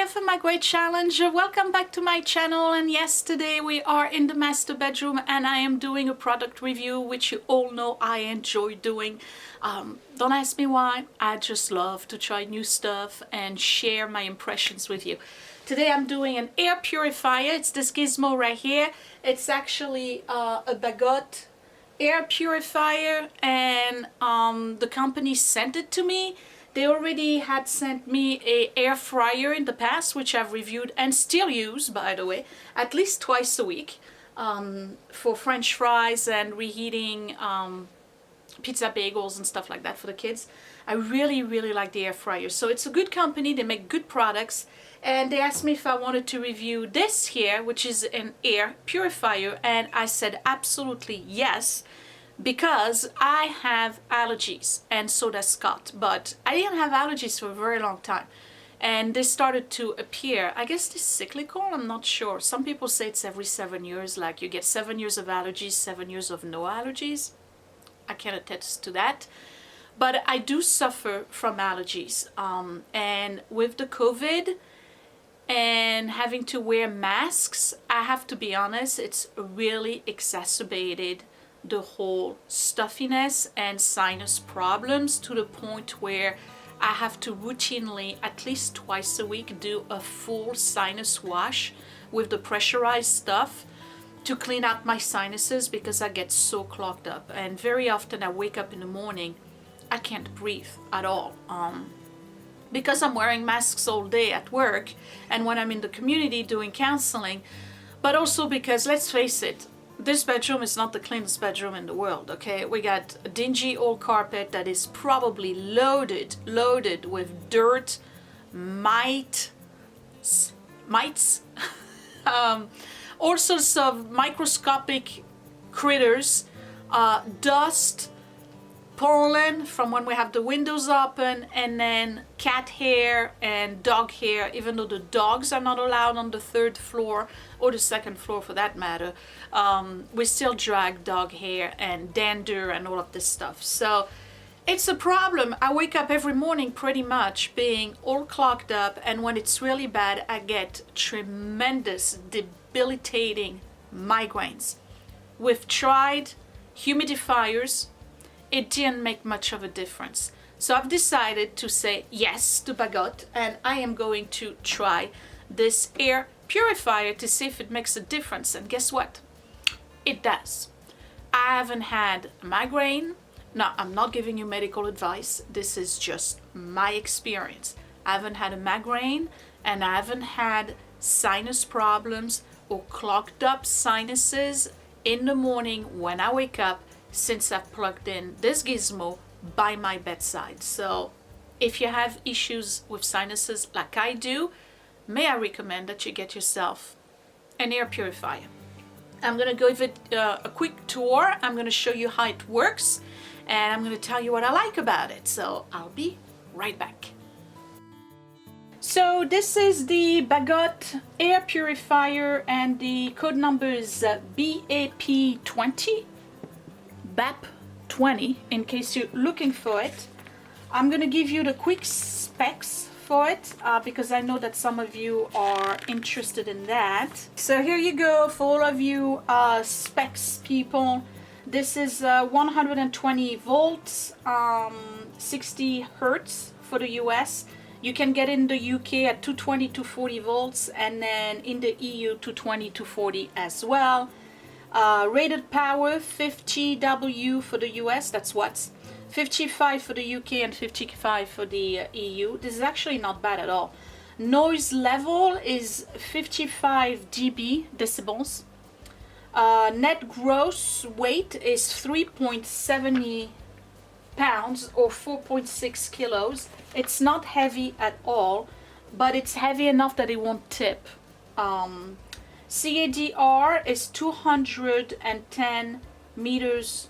for my great challenge. Welcome back to my channel, and yes, today we are in the master bedroom and I am doing a product review, which you all know I enjoy doing. Don't ask me why, I just love to try new stuff and share my impressions with you. Today I'm doing an air purifier. It's this gizmo right here. It's actually a Bagotte air purifier, and the company sent it to me. They already had sent me an air fryer in the past, which I've reviewed and still use, by the way, at least twice a week for French fries and reheating pizza bagels and stuff like that for the kids. I really like the air fryer. So it's a good company, they make good products, and they asked me if I wanted to review this here, which is an air purifier, and I said absolutely yes, because I have allergies, and so does Scott, but I didn't have allergies for a very long time, and they started to appear. I guess this is cyclical, I'm not sure. Some people say it's every 7 years, like you get 7 years of allergies, 7 years of no allergies. I can attest to that, but I do suffer from allergies, and with the COVID and having to wear masks, I have to be honest, it's really exacerbated the whole stuffiness and sinus problems to the point where I have to routinely, at least twice a week, do a full sinus wash with the pressurized stuff to clean out my sinuses, because I get so clogged up. And very often I wake up in the morning, I can't breathe at all, because I'm wearing masks all day at work and when I'm in the community doing counseling, but also because, let's face it, this bedroom is not the cleanest bedroom in the world, okay? We got a dingy old carpet that is probably loaded with dirt, mites, all sorts of microscopic critters, dust, pollen from when we have the windows open, and then cat hair and dog hair, even though the dogs are not allowed on the 3rd floor or the 2nd floor for that matter. We still drag dog hair and dander and all of this stuff. So it's a problem. I wake up every morning pretty much being all clogged up, and when it's really bad, I get tremendous, debilitating migraines. We've tried humidifiers. It didn't make much of a difference. So I've decided to say yes to Bagotte, and I am going to try this air purifier to see if it makes a difference. And guess what? It does. I haven't had a migraine. Now, I'm not giving you medical advice. This is just my experience. I haven't had a migraine, and I haven't had sinus problems or clogged up sinuses in the morning when I wake up since I've plugged in this gizmo by my bedside. So if you have issues with sinuses like I do, may I recommend that you get yourself an air purifier. I'm gonna give it a quick tour. I'm gonna show you how it works, and I'm gonna tell you what I like about it. So I'll be right back. So this is the Bagotte air purifier, and the code number is BAP20. BAP20, in case you're looking for it. I'm gonna give you the quick specs for it, because I know that some of you are interested in that. So here you go for all of you specs people. This is 120 volts, 60 hertz for the US. You can get in the UK at 220 to 40 volts, and then in the EU 220 to 40 as well. Rated power 50 W for the US, that's watts, 55 for the UK and 55 for the EU. This is actually not bad at all. Noise level is 55 dB, decibels. Net gross weight is 3.70 pounds or 4.6 kilos. It's not heavy at all, but it's heavy enough that it won't tip. CEDAR is 210 meters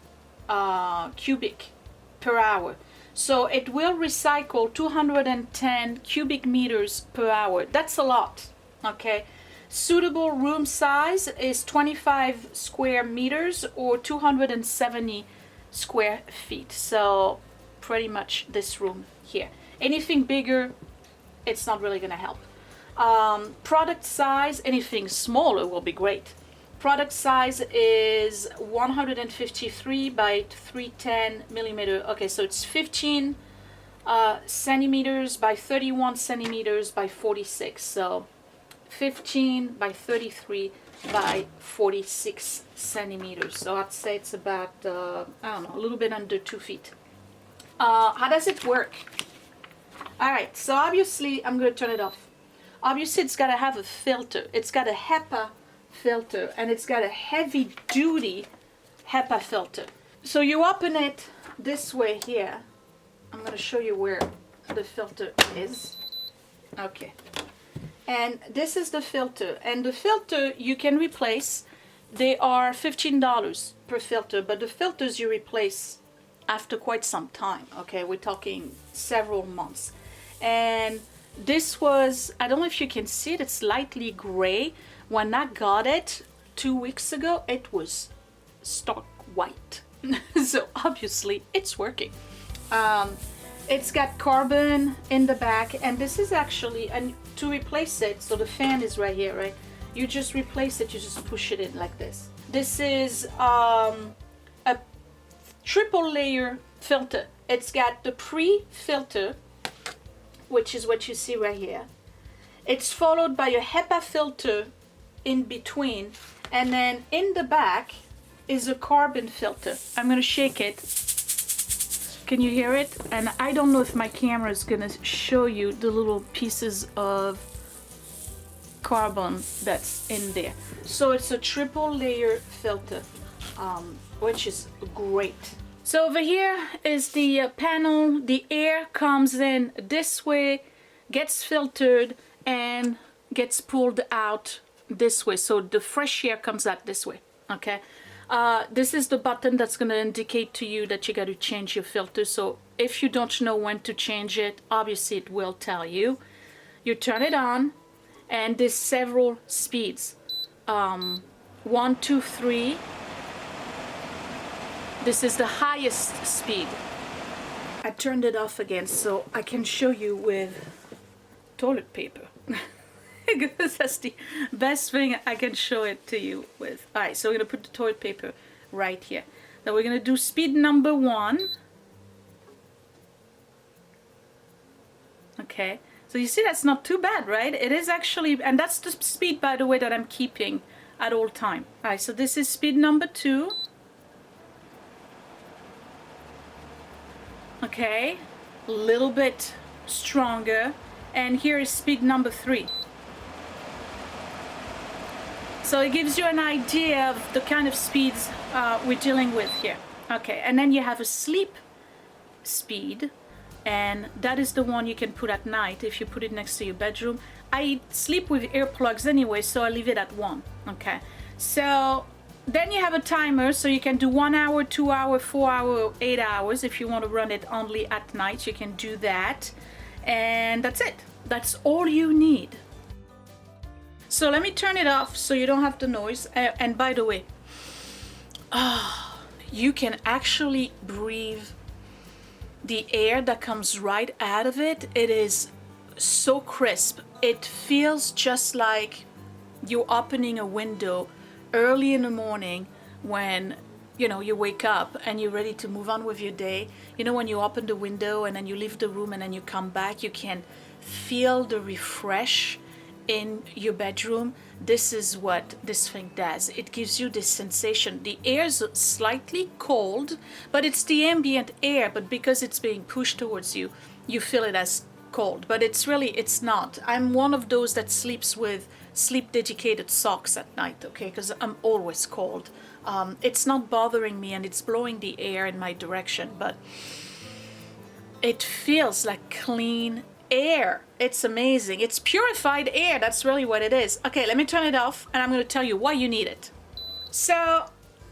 cubic per hour. So it will recycle 210 cubic meters per hour. That's a lot, okay? Suitable room size is 25 square meters or 270 square feet. So pretty much this room here. Anything bigger, it's not really gonna help. Product size, anything smaller will be great. Product size is 153 by 310 millimeter. Okay, so it's 15 centimeters by 31 centimeters by 46. So 15 by 33 by 46 centimeters. So I'd say it's about, I don't know, a little bit under 2 feet. How does it work? All right, so obviously I'm going to turn it off. Obviously it's got to have a filter. It's got a HEPA filter, and it's got a heavy duty HEPA filter. So you open it this way here. I'm going to show you where the filter is. Okay. And this is the filter. And the filter you can replace. They are $15 per filter, but the filters you replace after quite some time. Okay, we're talking several months. And this was, I don't know if you can see it, it's lightly gray. When I got it 2 weeks ago, it was stark white. So obviously it's working. It's got carbon in the back, and this is actually, and to replace it, so the fan is right here, right? You just replace it, you just push it in like this. This is a triple layer filter. It's got the pre-filter, which is what you see right here. It's followed by a HEPA filter in between, and then in the back is a carbon filter. I'm going to shake it. Can you hear it? And I don't know if my camera is going to show you the little pieces of carbon that's in there. So it's a triple layer filter, which is great. So over here is the panel. The air comes in this way, gets filtered, and gets pulled out this way. So the fresh air comes out this way. Okay. This is the button that's going to indicate to you that you got to change your filter. So if you don't know when to change it, obviously it will tell you. You turn it on, and there's several speeds. 1, 2, 3. This is the highest speed. I turned it off again so I can show you with toilet paper. Because that's the best thing I can show it to you with. Alright, so we're going to put the toilet paper right here. Now we're going to do speed number 1. Okay, so you see that's not too bad, right? It is actually, and that's the speed, by the way, that I'm keeping at all time. Alright, so this is speed number 2. Okay, a little bit stronger. And here is speed number 3. So it gives you an idea of the kind of speeds we're dealing with here. Okay, and then you have a sleep speed, and that is the one you can put at night if you put it next to your bedroom. I sleep with earplugs anyway, so I leave it at 1. Okay, so then you have a timer, so you can do 1 hour, 2 hour, 4 hour, or 8 hours. If you want to run it only at night, you can do that. And that's it. That's all you need. So let me turn it off so you don't have the noise. And by the way, you can actually breathe the air that comes right out of it. It is so crisp. It feels just like you're opening a window early in the morning when you wake up and you're ready to move on with your day. When you open the window and then you leave the room and then you come back, you can feel the refresh in your bedroom. This is what this thing does. It gives you this sensation. The air is slightly cold, but it's the ambient air, but because it's being pushed towards you, you feel it as cold, but it's not. I'm one of those that sleeps with sleep dedicated socks at night, okay, because I'm always cold. It's not bothering me, and it's blowing the air in my direction, but it feels like clean air. It's amazing. It's purified air. That's really what it is. Okay, let me turn it off, and I'm going to tell you why you need it. So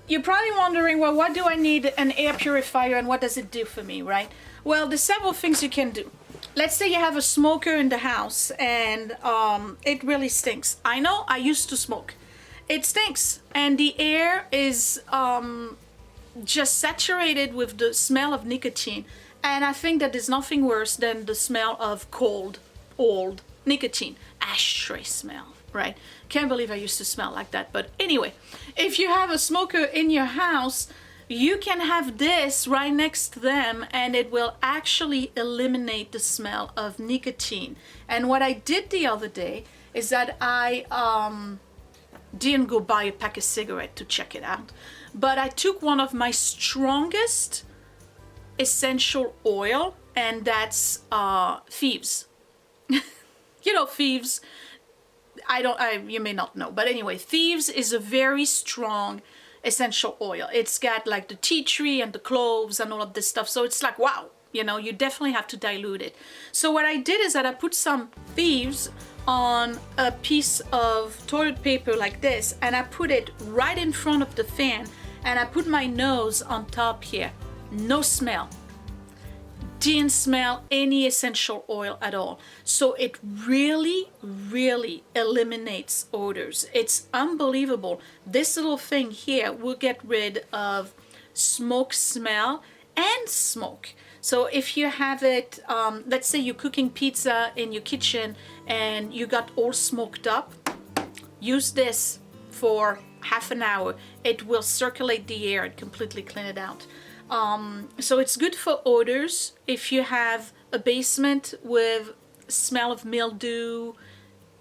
you're probably wondering, well, what do I need an air purifier and what does it do for me, right? Well, there's several things you can do. Let's say you have a smoker in the house and it really stinks. I know, I used to smoke. It stinks, and the air is just saturated with the smell of nicotine. And I think that there's nothing worse than the smell of cold, old nicotine, ashtray smell, right? Can't believe I used to smell like that. But anyway, if you have a smoker in your house, you can have this right next to them and it will actually eliminate the smell of nicotine. And what I did the other day is that I didn't go buy a pack of cigarettes to check it out, but I took one of my strongest essential oil, and that's thieves. You know, thieves, you may not know, but anyway, thieves is a very strong essential oil. It's got like the tea tree and the cloves and all of this stuff. So it's like, wow, you know, you definitely have to dilute it. So what I did is that I put some thieves on a piece of toilet paper like this, and I put it right in front of the fan, and I put my nose on top here. No smell. Didn't smell any essential oil at all. So it really, really eliminates odors. It's unbelievable. This little thing here will get rid of smoke smell and smoke. So if you have it, let's say you're cooking pizza in your kitchen and you got all smoked up, use this for half an hour. It will circulate the air and completely clean it out. So it's good for odors. If you have a basement with smell of mildew,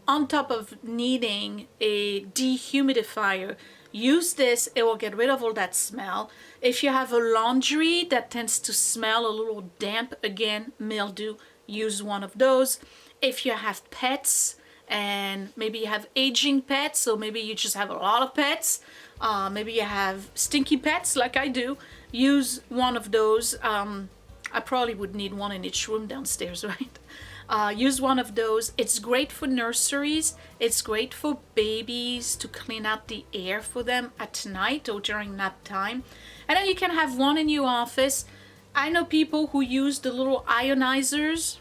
on top of needing a dehumidifier, use this. It will get rid of all that smell. If you have a laundry that tends to smell a little damp, again, mildew, use one of those. If you have pets, and maybe you have aging pets, so maybe you just have a lot of pets, maybe you have stinky pets like I do, use one of those. I probably would need one in each room downstairs, right? Use one of those. It's great for nurseries. It's great for babies to clean out the air for them at night or during nap time. And then you can have one in your office. I know people who use the little ionizers,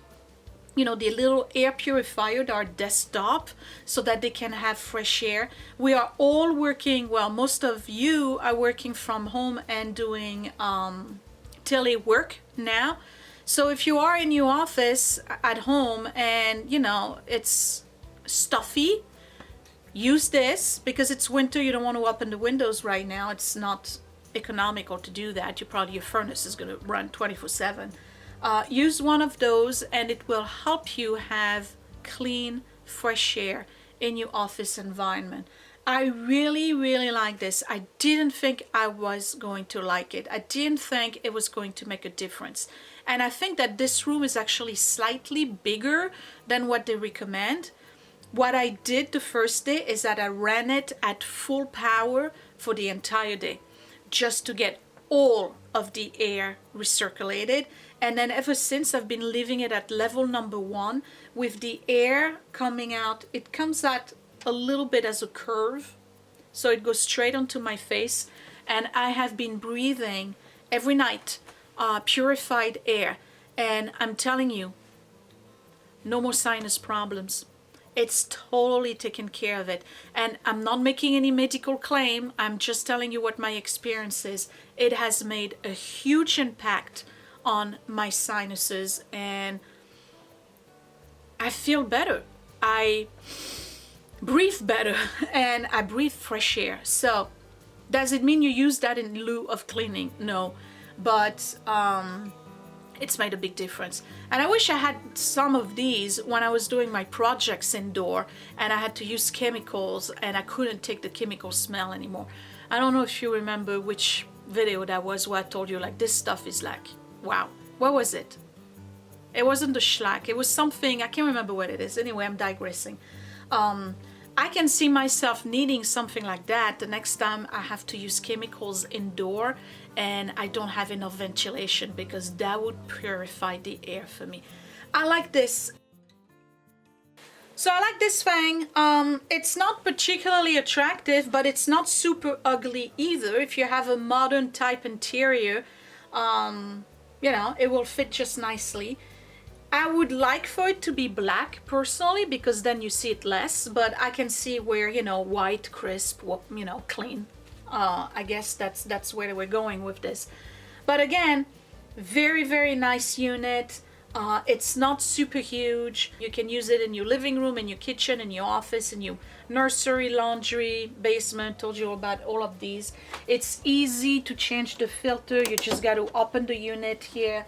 you know, the little air purifier, our desktop, so that they can have fresh air. We are all working, well, most of you are working from home and doing telework now. So if you are in your office at home and, you know, it's stuffy, use this because it's winter. You don't want to open the windows right now. It's not economical to do that. Your furnace is going to run 24/7. Use one of those and it will help you have clean, fresh air in your office environment. I really, really like this. I didn't think I was going to like it. I didn't think it was going to make a difference. And I think that this room is actually slightly bigger than what they recommend. What I did the first day is that I ran it at full power for the entire day, just to get all of the air recirculated. And then ever since, I've been leaving it at level number 1 with the air coming out. It comes out a little bit as a curve, so it goes straight onto my face. And I have been breathing every night purified air, and I'm telling you, no more sinus problems. It's totally taken care of it. And I'm not making any medical claim. I'm just telling you what my experience is. It has made a huge impact on my sinuses, and I feel better. I breathe better, and I breathe fresh air. So does it mean you use that in lieu of cleaning? No, but it's made a big difference. And I wish I had some of these when I was doing my projects indoor and I had to use chemicals and I couldn't take the chemical smell anymore. I don't know if you remember which video that was where I told you like this stuff is like, wow. What was it? It wasn't the schlack. It was something, I can't remember what it is. Anyway, I'm digressing. I can see myself needing something like that the next time I have to use chemicals indoor and I don't have enough ventilation, because that would purify the air for me. I like this. So I like this thing. It's not particularly attractive, but it's not super ugly either. If you have a modern type interior, you know, it will fit just nicely. I would like for it to be black personally, because then you see it less, but I can see where, you know, white, crisp, you know, clean. I guess that's where we're going with this. But again, very, very nice unit. It's not super huge. You can use it in your living room, in your kitchen, in your office, in your nursery, laundry, basement. Told you about all of these. It's easy to change the filter. You just got to open the unit here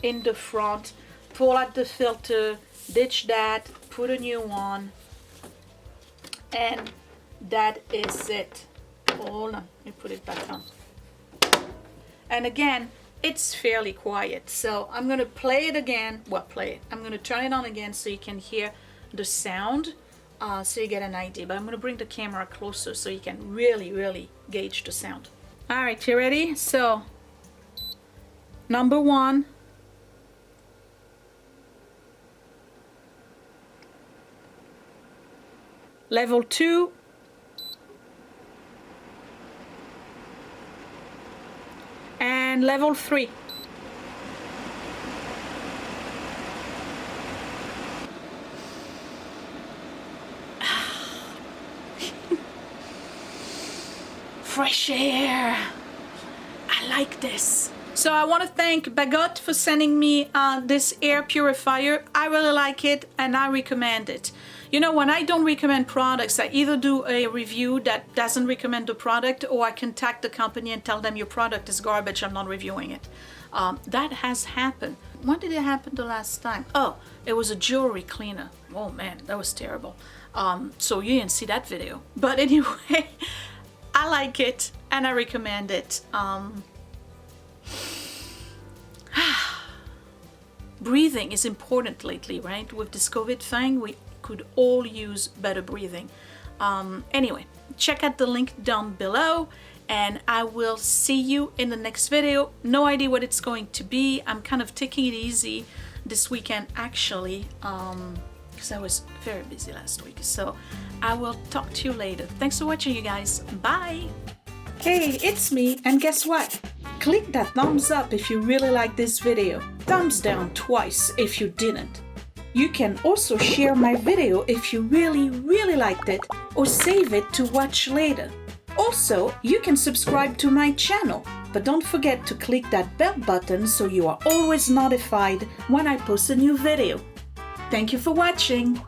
in the front, pull out the filter, ditch that, put a new one, and that is it. Hold on, let me put it back on. And again, it's fairly quiet, so I'm gonna play it again. Well, play it. I'm gonna turn it on again so you can hear the sound, so you get an idea. But I'm gonna bring the camera closer so you can really gauge the sound. All right, you ready? So, number 1. Level 2. And level 3. Fresh air. I like this. So I want to thank Bagotte for sending me this air purifier. I really like it and I recommend it. You know, when I don't recommend products, I either do a review that doesn't recommend the product, or I contact the company and tell them your product is garbage, I'm not reviewing it. That has happened. When did it happen the last time? Oh, it was a jewelry cleaner. Oh man, that was terrible. So you didn't see that video. But anyway, I like it and I recommend it. Breathing is important lately, right? With this COVID thing, we could all use better breathing. Anyway, check out the link down below and I will see you in the next video. No idea what it's going to be. I'm kind of taking it easy this weekend actually, because I was very busy last week. So I will talk to you later. Thanks for watching, you guys. Bye. Hey, it's me, and guess what? Click that thumbs up if you really like this video. Thumbs down twice if you didn't. You can also share my video if you really liked it, or save it to watch later. Also, you can subscribe to my channel, but don't forget to click that bell button so you are always notified when I post a new video. Thank you for watching.